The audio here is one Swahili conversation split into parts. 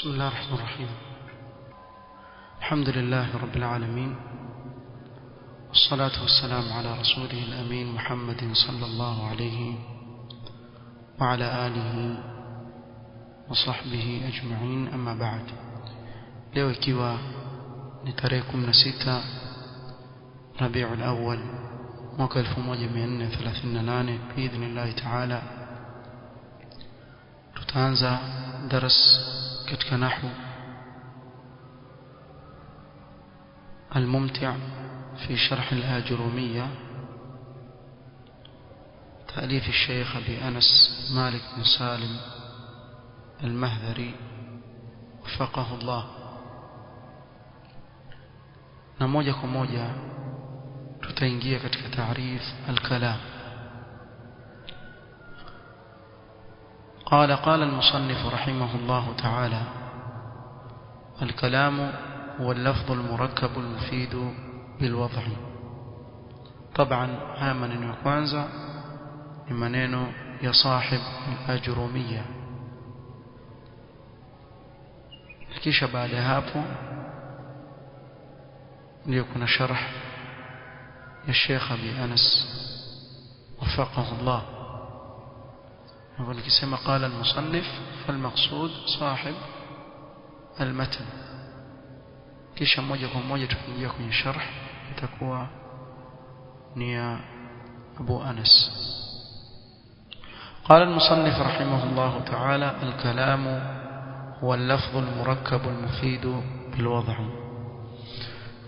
بسم الله الرحمن الرحيم. الحمد لله رب العالمين، والصلاة والسلام على رسوله الأمين محمد صلى الله عليه وعلى آله وصحبه أجمعين. أما بعد، leo ikiwa ni tarehe 16 Rabiul Awwal mwaka 1438 biidhnillah ta'ala, tutaanza dars katika nahwu الممتع في شرح الآجرومية تأليف الشيخ أبي أنس مالك بن سالم المهذري وفقه الله. na moja kwa moja tutaingia katika taarif al-kalam. قال المصنف رحمه الله تعالى: الكلام هو اللفظ المركب المفيد بالوضع. طبعا haya maneno ya kwanza ni maneno ya sahib al-ajrumiyya, kisha baada ya hapo ndio kuna sharh ya Sheikh Abi Anas wafaqahu Allah. ولكن قال المصنف فالمقصود صاحب المتن، kisha moja kwa moja tukiingia kwenye sharh itakuwa ni ya Abu Anas. قال المصنف رحمه الله تعالى: الكلام هو اللفظ المركب المفيد بالوضع.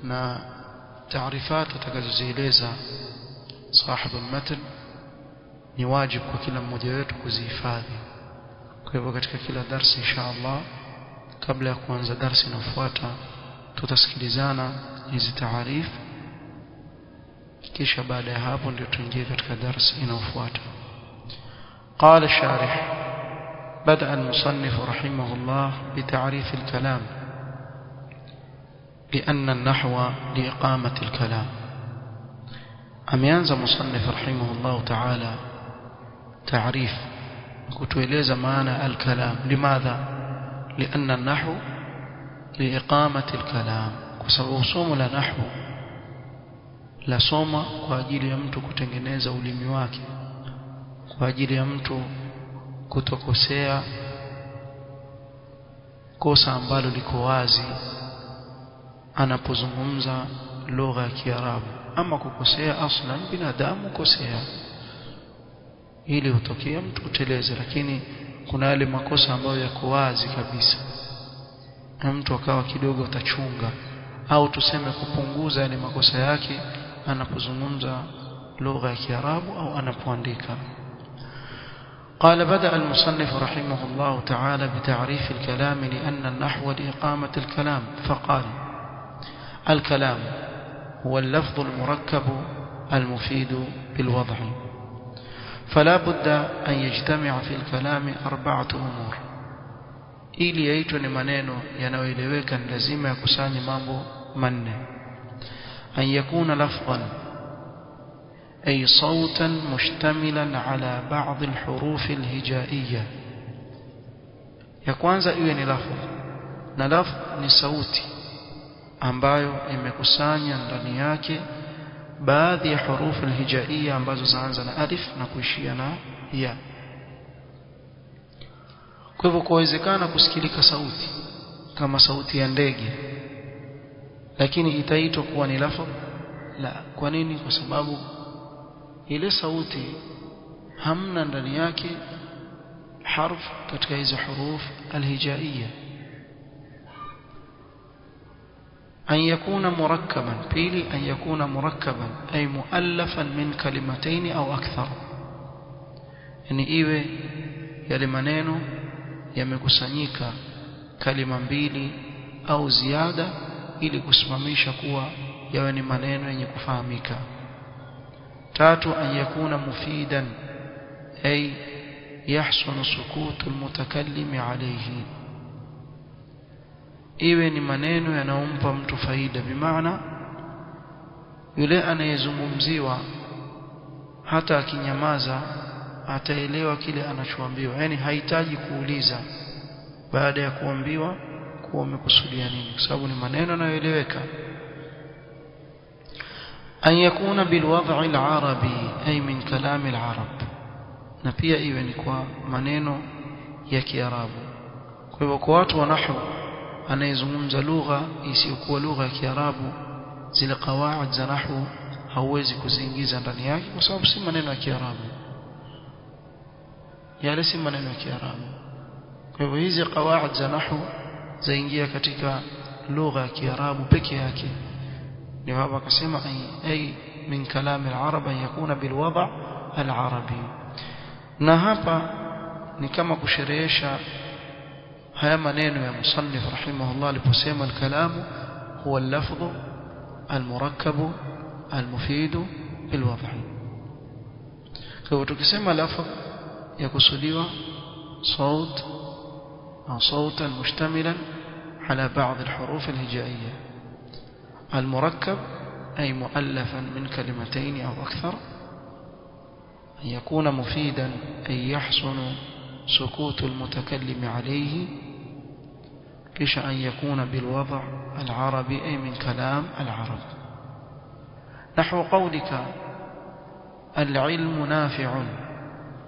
na taarifat tutakazozieleza صاحب المتن ni wajibu kwa kila mmoja wetu kuzihifadhi. Kwa hivyo katika kila darasa insha Allah, kabla ya kuanza darasa inayofuata, tutasikilizana hizi taarif, kisha baada ya hapo ndio tuingie katika darasa inayofuata. قال الشارح: بدأ المصنف رحمه الله بتعريف الكلام بأن النحو لإقامة الكلام. ameanza مصنف رحمه الله تعالى تعريف kutueleza maana al-kalam. limadha? لأن النحو لإقامة الكلام, kwa sababu somo la nahwu la soma kwa ajili ya mtu kutengeneza ulimi wake, kwa ajili ya mtu kutokosea kosa ambalo liko wazi anapozungumza lugha ya Kiarabu. ama kukosea aslan, binadamu kosea, ili utokee mtu uteleze, lakini kuna yale makosa ambayo yako wazi kabisa na mtu akawa kidogo atachunga au tuseme kupunguza yale makosa yake anapozungumza lugha ya Kiarabu au anapoandika. قال: بدأ المصنف رحمه الله تعالى بتعريف الكلام لأن النحو لإقامة الكلام، فقال: الكلام هو اللفظ المركب المفيد بالوضع، فلا بد أن يجتمع في الكلام 4 أمور. ili yaitwe ni maneno yanayoeleweka ni lazima yakusanye mambo manne. an yakuna lafdhan ay sautan mushtamilan ala ba'd al-huruf al-hijaiyya. ya kwanza iwe ni lafdh, na lafdh ni sauti ambayo imekusanya ndani yake baadhi ya hurufu al-hijaiyya ambazo zaanza na alif na kuishia na ya. kwa hivyo kuwezekana kusikilika sauti kama sauti ya ndege, lakini itaitwa kuwa ni lafdh? La. Kwa nini? Kwa sababu ile sauti hamna ndani yake harf katika hizo huruf al-hijaiyya. أن يكون مركبا. pili, أن يكون مركبا أي مؤلفا من كلمتين أو أكثر. يعني iwe yale maneno yamekusanyika kalima mbili au ziada ili kusimamisha kuwa yawe ni maneno yenye kufahamika. tatu, أن يكون مفيدا أي يحسن سكوت المتكلم عليه. iwe ni maneno yanayompa mtu faida, bimaana yule anayezungumziwa hata akinyamaza ataelewa kile anachoambiwa, yani hahitaji kuuliza baada ya kuambiwa kuwa umekusudia nini, kwa sababu ni maneno yanayoeleweka. An yakuna bilwad'i alarabi ay min kalam alarab, na pia iwe ni kwa maneno ya Kiarabu. Kwa hivyo kwa watu wa nahwu, anayezungumza lugha isiyokuwa lugha ya Kiarabu, zile qawaid za nahwu hauwezi kuziingiza ndani yake, kwa sababu si maneno ya Kiarabu, yale si maneno ya Kiarabu. Kwa hivyo hizi qawaid za nahwu zaingia katika lugha ya Kiarabu peke yake. Ndio hapa akasema ay min kalam al-arab yakuna bilwad' al-arabi. Na hapa ni kama kusherehesha haya maneno ya musannif rahimahullah aliposema al-kalamu huwa al-lafdh al-murakkab al-mufid bil-wad'. Kwa hivyo tukisema lafdh yakusudiwa صوت أو صوتا مشتملا على بعض الحروف الهجائية. المركب أي مؤلفا من كلمتين أو أكثر. أن يكون مفيدا أي يحسن سكوت المتكلم عليه. كش أن يكون بالوضع العربي أي من كلام العرب. نحو قولك العلم نافع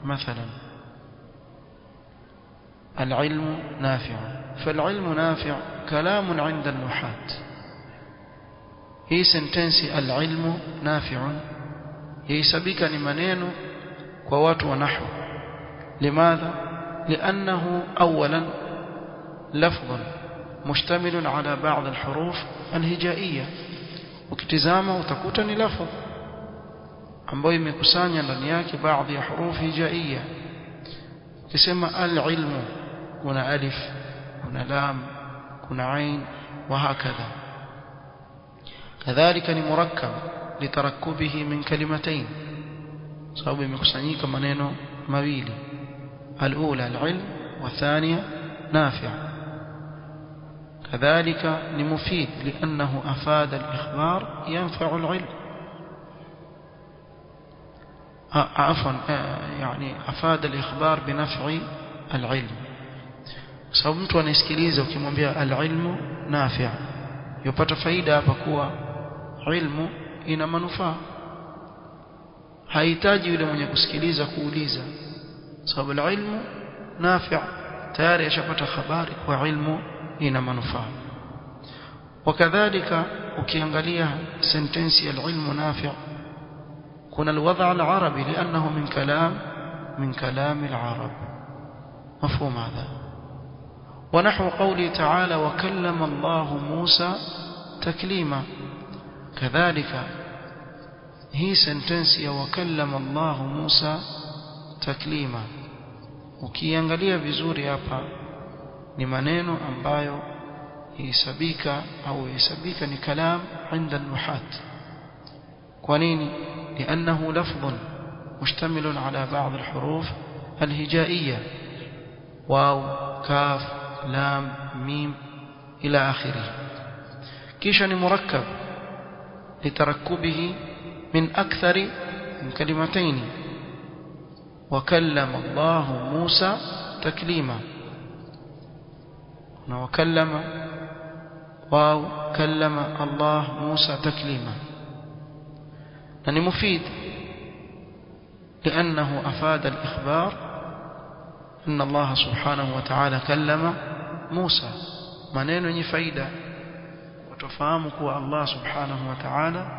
مثلا، العلم نافع، فالعلم نافع كلام عند النحاة. هي سنتنسي العلم نافع يسبك لمنين ووات ونحو. لماذا؟ لأنه أولا لفظ مشتمل على بعض الحروف الهجائية، وكتزامه وتكوتني لفظ ambayo imekusanya ndani yake baadhi ya hurufi hijaiya. Ukisema al-ilmu kuna alif, kuna lam, kuna ain وهكذا. كذلك ni murakkab litarakkubihi min kalimatayn, sababu imekusanyika maneno mawili, al-ula al-ilm wa thaniya nafi'. كذلك ni mufid لأنه أفاد الإخبار ينفع العلم، عفوا يعني أفاد الإخبار بنفع العلم. sababu mtu anasikiliza ukimwambia al-ilmu nafi' yupata faida hapa kuwa ilmu ina manufaa, hahitaji yule mwenye kusikiliza kuuliza, sababu al-ilmu nafi' tayari ashapata habari kwa ilmu ina manufaa. Wakadhalika ukiangalia sentensi al-ilmu nafi' kuna الوضع العربي لأنه من كلام العرب. مفهوم هذا؟ ونحو قوله تعالى وكلم الله موسى تكليما، كذلك هي سنتنسيا وكلم الله موسى تكليما. ukiangalia vizuri hapa ni maneno ambayo hesabika au hesabika ni kalam inda nuhat. kwa nini? لأنه لفظ مشتمل على بعض الحروف الهجائية، واو كاف لام ميم إلى آخره. كيشان مركب لتركبه من أكثر من كلمتين. وكلم الله موسى تكليما، وكلم واو كلم الله موسى تكليما. يعني مفيد لأنه أفاد الإخبار أن الله سبحانه وتعالى كلم موسى. maneno yenye faida, watafahamu kuwa Allah subhanahu wa ta'ala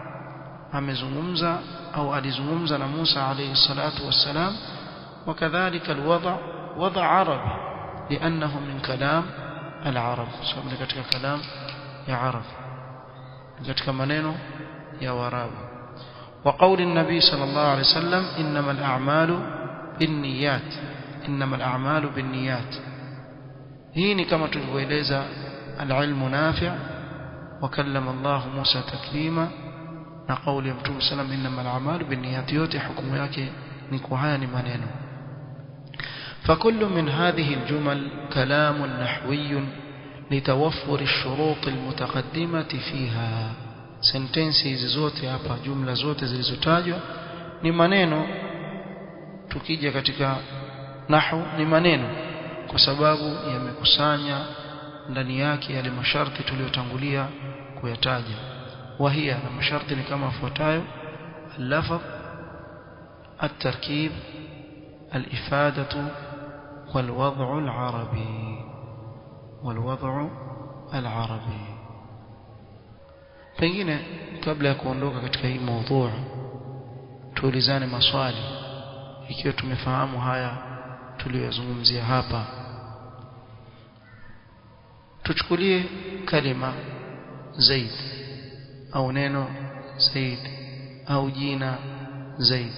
amezungumza au alizungumza na Musa alayhi salatu wassalam. وكذلك الوضع وضع عربي لأنه من كلام العرب، sababu katika kalam ya Arab, katika maneno ya Waarabu. وقول النبي صلى الله عليه وسلم إنما الأعمال بالنيات، إنما الأعمال بالنيات. هي كما tulivyoeleza العلم نافع وكلم الله موسى تكليما، na kauli ya Mtume sallam إنما الأعمال بالنيات، yote hukumu yake ni kwa haya ni maneno. فكل من هذه الجمل كلام نحوي لتوفر الشروط المتقدمة فيها. sentensi hizi zote hapa, jumla zote zilizotajwa ni maneno. Tukija katika nahwu ni maneno, kwa sababu yamekusanya ndani yake yale masharti tuliyotangulia kuyataja. Wahia, na masharti ni kama yafuatayo: al-lafz, at-tarkib, al-ifadatu, wal-wad'u al-arabi. Wal-wad'u al-arabi. Pengine kabla ya kuondoka katika hii mada, tuulizane maswali ikiwa tumefahamu haya tuliyozungumzia hapa. Tuchukulie kalima Zaid au neno Zaid au jina Zaid.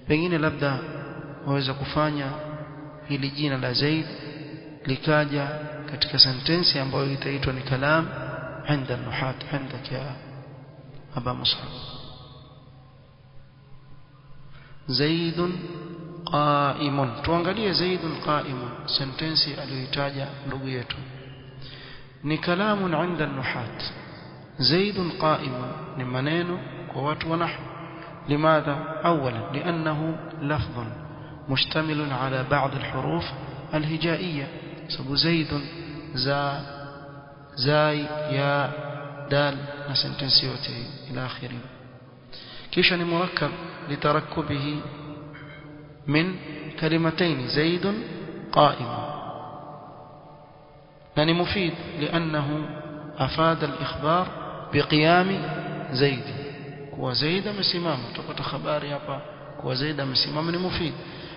Pengine labda waweza kufanya hili jina la Zaid likaja katika sentensi ambayo itaitwa ni kalam عند النحاة. عندك يا أبا مصعب: زيد قائم. tuangalie زيد قائم sentensi aliyoitaja ndugu yetu ni kalamun 'inda an-nuhat. زيد قائم ni maneno kwa watu wa nahwu. لماذا؟ اولا لانه لفظ مشتمل على بعض الحروف الهجائيه. سبب زيد زاي يا دال na sentensi yote ila akhiri. kisha ni murakkab litarakkubihi min kalimatayn زيد قائم. يعني مفيد لأنه أفاد الإخبار بقيام زيد. وزيد مسمام تقول خباري hapa وزيد مسمام مفيد.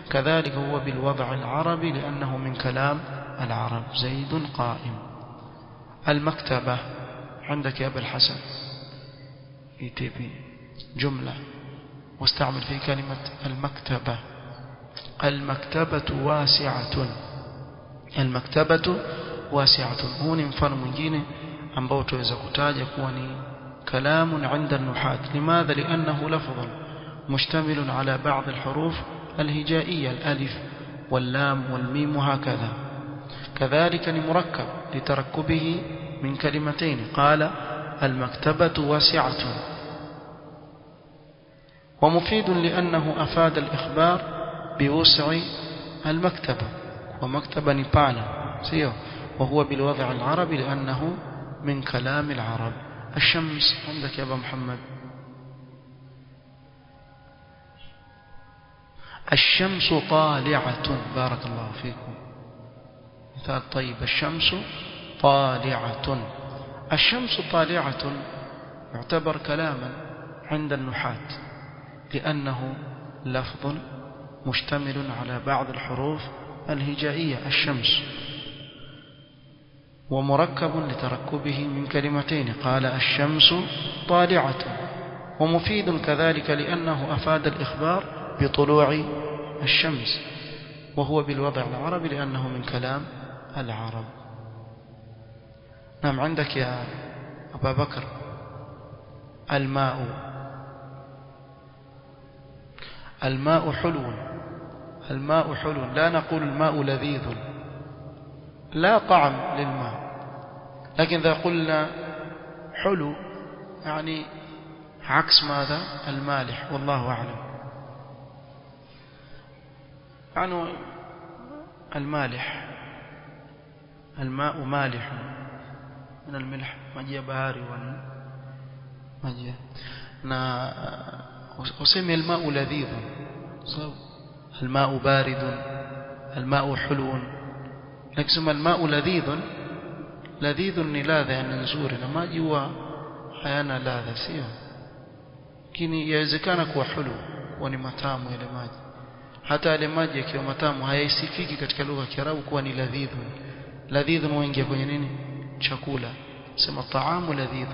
كذلك هو بالوضع العربي لأنه من كلام العرب. زيد قائم. المكتبة عندك يا أبا الحسن يتبي جملة واستعمل في كلمة المكتبة. المكتبة واسعة. المكتبة واسعة. هو ni mfano mwingine ambao tuweza kutaja kuwa ni كلام عند النحاة. لماذا؟ لأنه لفظ مشتمل على بعض الحروف الهجائية الألف واللام والميم وهكذا. كذلك مركب لتركبه من كلمتين. قال المكتبة واسعة. ومفيد لأنه أفاد الإخبار بوسع المكتبة. ومكتبة نبانا سيو، وهو بالوضع العربي لأنه من كلام العرب. الشمس عندك يا أبا محمد. الشمس طالعة. بارك الله فيكم، مثال طيب. الشمس طالعة. الشمس طالعة يعتبر كلاما عند النحاة لأنه لفظ مشتمل على بعض الحروف الهجائية الشمس، ومركب لتركبه من كلمتين. قال الشمس طالعة. ومفيد كذلك لأنه أفاد الإخبار بطلوع الشمس، وهو بالوضع العربي لأنه من كلام العرب. نعم عندك يا أبا بكر. الماء. الماء حلو. الماء حلو. لا نقول الماء لذيذ، لا طعم للماء، لكن إذا قلنا حلو يعني عكس ماذا؟ المالح. والله أعلم. يعني المالح، الماء مالح من الملح. مجيء بهاري مجيء وسمي الماء لذيذ. الماء بارد، الماء حلو. لكن الماء لذيذ. لذيذ ni ladha ya nzuri na maji huwa hayana ladha, sio? Lakini yawezekana kuwa hulu, kuwa ni matamu yale maji. Hata yale maji yakiwa matamu hayaisifiki katika lugha ya Kiarabu kuwa ni ladhidh. Ladhidh huingia kwenye nini? Chakula. Sema taamu ladhidh.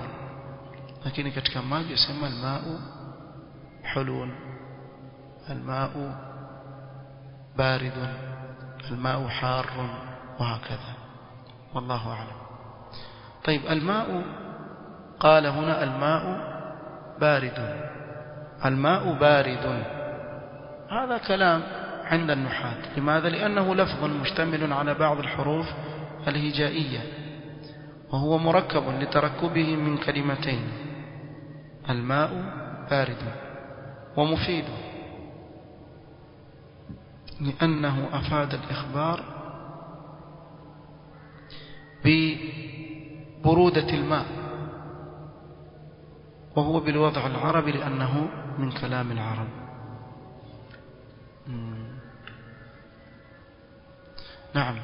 Lakini katika maji sema almau hulun, almau baridun, الماء حار وهكذا. والله أعلم. طيب الماء، قال هنا الماء بارد. الماء بارد هذا كلام عند النحاة. لماذا؟ لأنه لفظ مشتمل على بعض الحروف الهجائية، وهو مركب لتركبه من كلمتين. الماء بارد. ومفيد لأنه أفاد الإخبار ببرودة الماء، وهو بالوضع العربي لأنه من كلام العرب. نعم.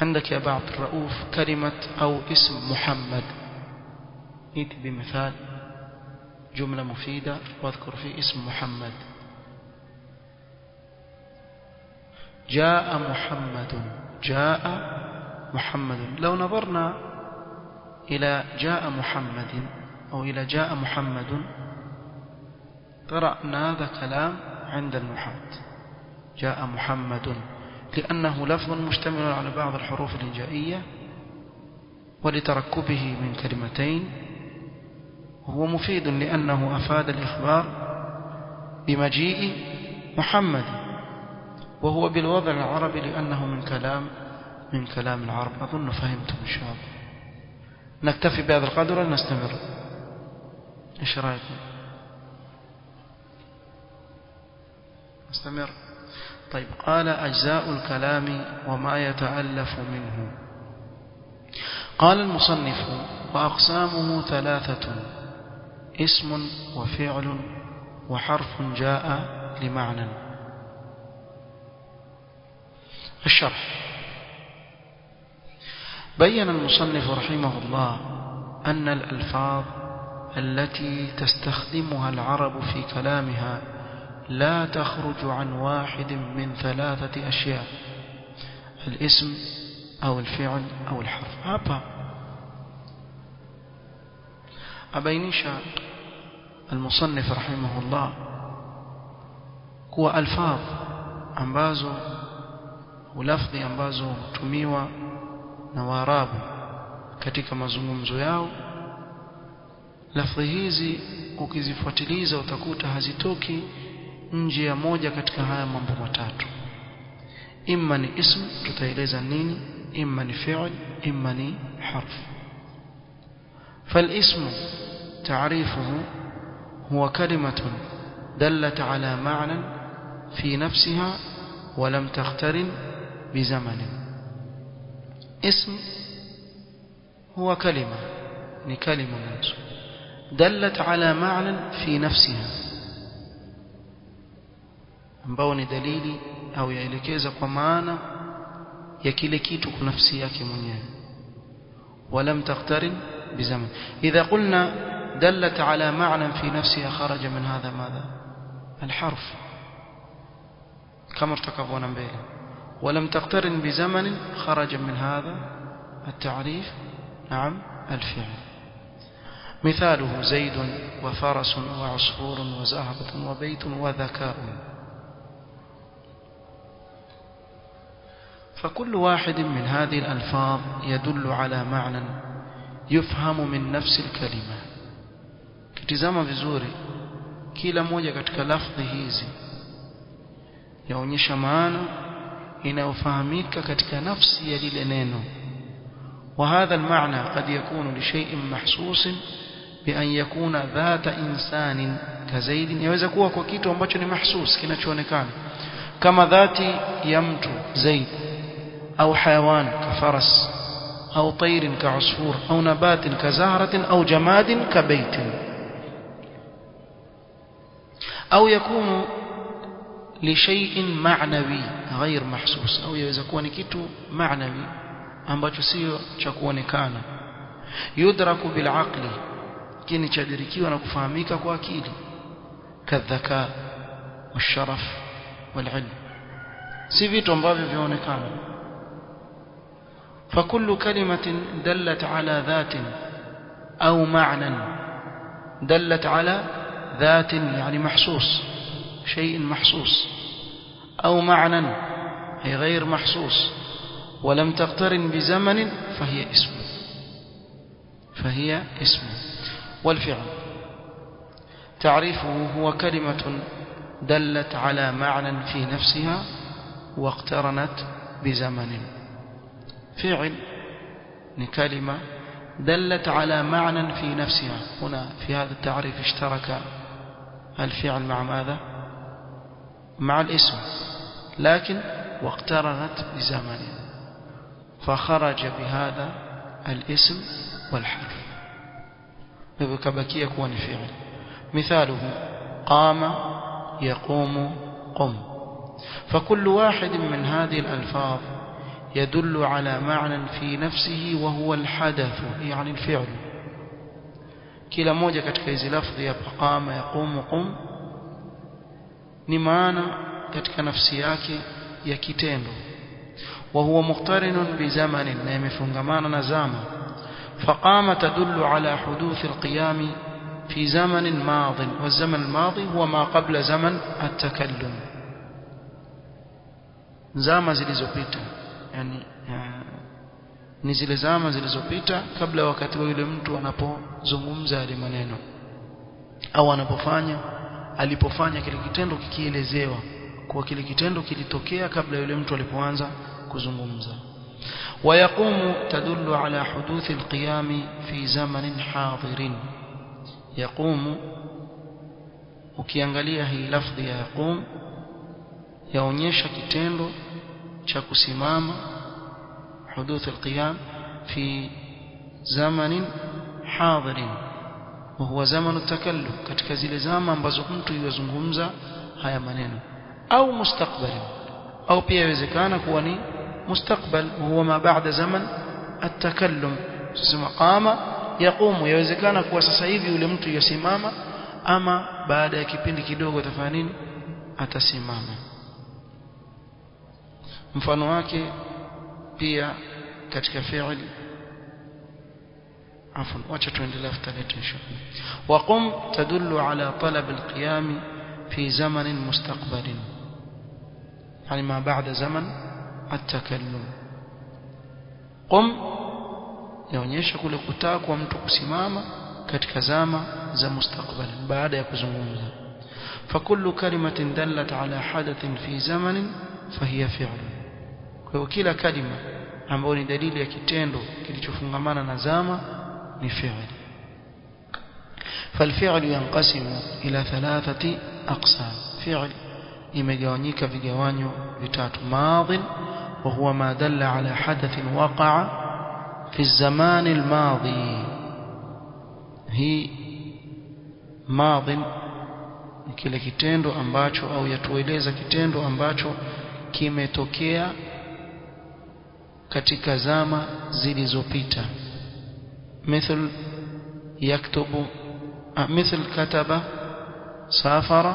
عندك يا أبا عبد الرؤوف كلمة أو اسم محمد، ائت بمثال جملة مفيدة واذكر فيه اسم محمد. جاء محمد، جاء محمد. لو نظرنا إلى جاء محمد أو إلى جاء محمد ترى أن هذا كلام عند النحاة. جاء محمد لأنه لفظ مشتمل على بعض الحروف الهجائية ولتركبه من كلمتين، وهو مفيد لأنه أفاد الإخبار بمجيء محمد، وهو بالوضع العربي لأنه من كلام العرب. أظن فهمتم إن شاء الله. نكتفي بهذا القدر ونستمر. إيش رأيكم؟ نستمر. طيب. قال أجزاء الكلام وما يتألف منه. قال المصنف وأقسامه 3: اسم وفعل وحرف جاء لمعنى. الشرح: بين المصنف رحمه الله أن الألفاظ التي تستخدمها العرب في كلامها لا تخرج عن واحد من 3 أشياء: الاسم أو الفعل أو الحرف. hapa abainisha المصنف رحمه الله kuwa alfadh ambazo ulafdhi ambazo hutumiwa na Waarabu katika mazungumzo yao, lafdhi hizi ukizifuatiliza utakuta hazitoki nje ya moja katika haya mambo matatu: imma ni ism, tutaeleza nini, imma ni fi'l, imma ni harf. فالاسم تعريفه هو كلمة دلت على معنى في نفسها ولم تقترن بزمن. اسم هو كلمة دلت على معنى في نفسها، ambao ni dalili au yaelekeza kwa maana ya kile kitu kwa nafsi yake mwenyewe. ولم تقترن بزمن. إذا قلنا دلت على معنى في نفسها خرج من هذا ماذا؟ الحرف كما ارتكبنا به. ولم تقترن بزمن خرج من هذا التعريف نعم الفعل. مثاله زيد وفرس وعصفور وزهرة وبيت وذكاء. فكل واحد من هذه الألفاظ يدل على معنى يفهم من نفس الكلمة. kitizama vizuri, kila moja katika lafdhi hizi yaonyesha maana inayofahamika katika nafsi ya lile neno. وهذا المعنى قد يكون لشيء محسوس بأن يكون ذات إنسان كزيد. yaweza kuwa kwa kitu ambacho ni mahsus, kinachoonekana kama dhati ya mtu Zaid, أو حيوان كفرس، أو طير كعصفور، أو نبات كزهرة، أو جماد كبيت. أو يكون لشيء معنوي غير محسوس، أو يكون kitu معنوي ambacho sio cha kuonekana. yudraku bil aqli, kini chadirikiwa na kufahamika kwa akili. kadhaka washaraf wal ilm, si vitu ambavyo vinaonekana. فكل كلمة دلت على ذات أو معنى، دلت على ذات يعني محسوس، شيء محسوس، أو معنى أي غير محسوس، ولم تقترن بزمن فهي اسم. والفعل تعريفه هو كلمة دلت على معنى في نفسها واقترنت بزمن. فعل كلمة دلت على معنى في نفسها. هنا في هذا التعريف اشترك الفعل مع ماذا؟ مع الاسم، لكن واقترنت بزمن. فخرج بهذا الاسم والحرف فبكبكيه كون فعل مثاله قام يقوم قم فكل واحد من هذه الألفاظ يدل على معنى في نفسه وهو الحدث يعني الفعل kila moja katika hizi lafzi ya qama yaqumu qum ni maana katika nafsi yake ya kitendo wa huwa muqtarinun bi zamanin na imefungamana na zama faqama tadullu ala huduth alqiyam fi zamanin madin wa zaman almadi huwa ma qabla zaman at-takallum zama zilizopita yani ni zile zama zilizopita kabla wakati wa yule mtu anapozungumza yale maneno au alipofanya kile kitendo kikielezewa kwa kile kitendo kilitokea kabla yule mtu alipoanza kuzungumza ويقوم تدل على حدوث القيام في زمن حاضر يقوم ukiangalia hii lafzi ya yaqum yaonyesha kitendo cha kusimama حدوث القيام في زمن حاضر وهو زمن التكلم katika zile zama ambazo mtu yuzungumza haya maneno au mustakbali au pia inawezekana kuwa ni mustakbal huwa ma baada zaman at-takallum tusema qama yaqumu yawezekana kuwa sasa hivi yule mtu yasimama ama baada ya kipindi kidogo atafanya nini atasimama mfano wake pia katika fi'l عفوا wacha tuendelee futaleta inshallah waqum tadullu ala talab alqiyam fi zaman mustaqbal yani ma ba'da zaman at-takallum qum yaonyesha kule kutaka kwa mtu kusimama katika zama za mustakbal baada ya kuzungumza fakullu kalimatin dallat ala hadathin fi zamanin fahiya fi'l kwa kila kalima ambayo ni dalili ya kitendo kilichofungamana na zama ni fi'l فالفعل ينقسم إلى 3 أقسام فعل imegawanyika vigawanyo vitatu madhi وهو ما دل على حدث وقع في الزمان الماضي هي ماضي kile kitendo ambacho au yatueleza kitendo ambacho kimetokea katika zama zilizopita مثل يكتب مثل كتب سافر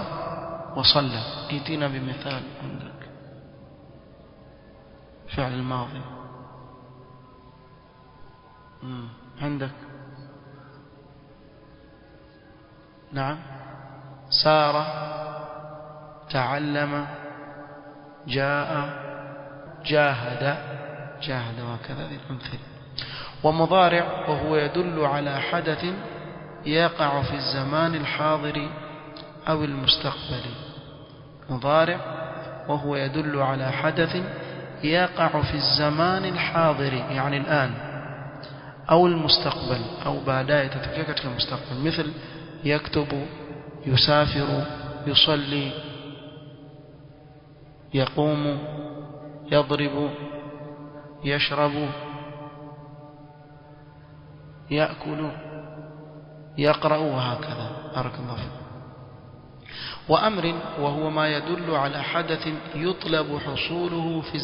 وصلى ائتنا بمثال عندك فعل الماضي عندك نعم سار تعلم جاء جاهد وكذا الأمثلة ومضارع وهو يدل على حدث يقع في الزمان الحاضر أو المستقبل مضارع وهو يدل على حدث يقع في الزمان الحاضر يعني الآن أو المستقبل أو بعدها تتكيكت في المستقبل مثل يكتب يسافر يصلي يقوم يضرب يشرب يأكل يقرأ وهكذا بارك الله فيك وأمر وهو ما يدل على حدث يطلب حصوله في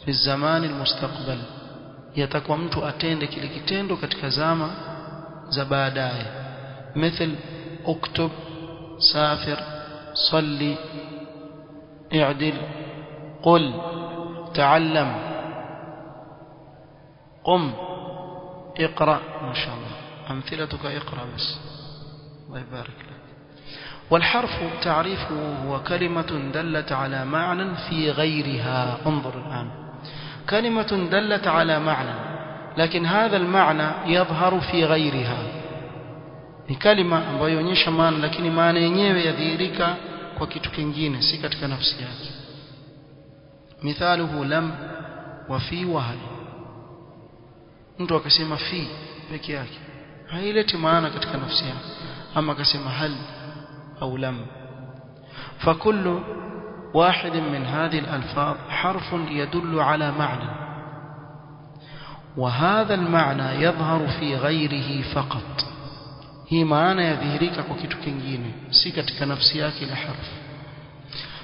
الزمان المستقبل يتكوى mtu atende kile kitendo katika zama za baadaye مثل اكتب سافر صلي اعدل قل تعلم قم اقرأ ما شاء الله أمثلتك اقرأ بس الله يبارك لك والحرف تعريفه هو كلمة دلت على معنى في غيرها انظر الآن كلمة دلت على معنى لكن هذا المعنى يظهر في غيرها كلمة ambayo inaonyesha maana lakini maana yenyewe yadhihirika kwa kitu kingine si katika nafsi yake mithaluhu lam wa fi wa hal mtu akasema fi peke yake haileti maana katika nafsi yake ama akasema hal au lam fakullu واحد من هذه الألفاظ حرف يدل على معنى، وهذا المعنى يظهر في غيره فقط. هي معنى يظهرك كوكيتو كينجيني سي katika nafsi yake ile harf.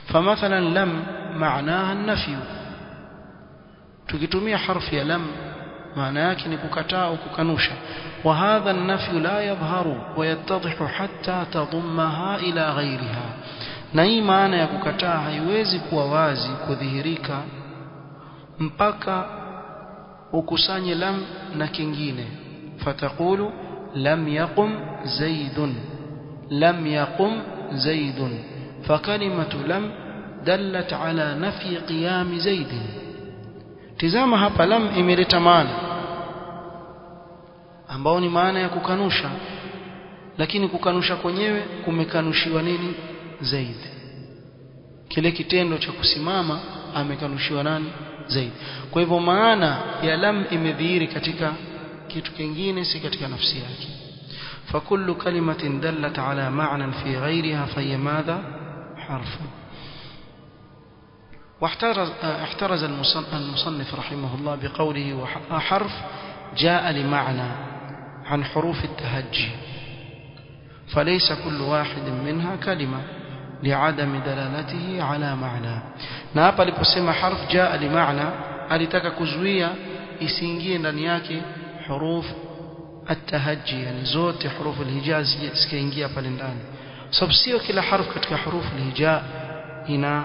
فمثلا لم معناها النفي، tukitumia harfi ya lam maana yake ni kukataa au kukanusha. وهذا النفي لا يظهر ويتضح حتى تضمها إلى غيرها، na hii maana ya kukataa haiwezi kuwa wazi kudhihirika mpaka ukusanye lam na kingine. Fatakulu lam yaqum zaidun, lam yaqum zaidun, fakalimatu lam dallat ala nafyi qiyam zaidin. Tizama hapa lam imeleta maana ambao ni maana ya kukanusha, lakini kukanusha kwenyewe kumekanushiwa nini? Zaid. Kile kitendo cha kusimama amekanushiwa nani? Zaid. Kwa hivyo maana ya lam imedhihiri katika kitu kingine, si katika nafsi yake. فكل كلمة دلت على معنى في غيرها فهي ماذا؟ حرف. واحترز المصنف رحمه الله بقوله حرف جاء لمعنى عن حروف التهجي، فليس كل واحد منها كلمة لعدم دلالته على معنى. na hapa aliposema harf jaa li maana, alitaka kuzuia isiingie ndani yake huruf at-tahajji, yani zote huruf al-hijaz zikaingia pale ndani, sababu sio kila harf katika huruf al-hijaz ina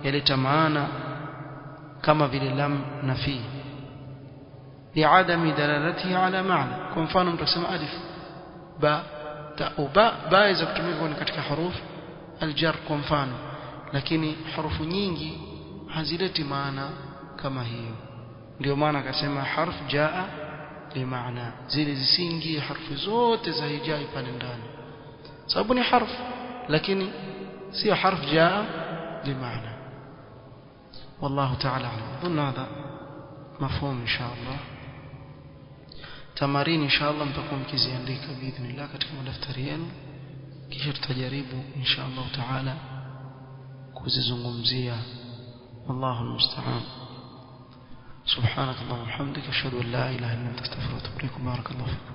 yaleta maana kama vile lam na fi, liadami dalalatihi ala maana. Kwa mfano mtu akisema alif ba ta ba iza kutumika katika huruf al-jar kwa mfano, lakini harufu nyingi hazileti maana kama hiyo. Ndio maana akasema harf jaa li maana, zile zisingie harfu zote za hijai pale ndani, sababu ni harf lakini sio harf jaa li maana. والله تعالى اعلم. اظن هذا مفهوم ان شاء الله. تمارين ان شاء الله mtakuwa mkiziandika باذن katika madaftari yenu, kisha tutajaribu ان شاء الله تعالى kuzizungumzia. والله المستعان. سبحانك اللهم وبحمدك اشهد ان لا اله الا انت استغفرك واتوب اليك. بارك الله فيك.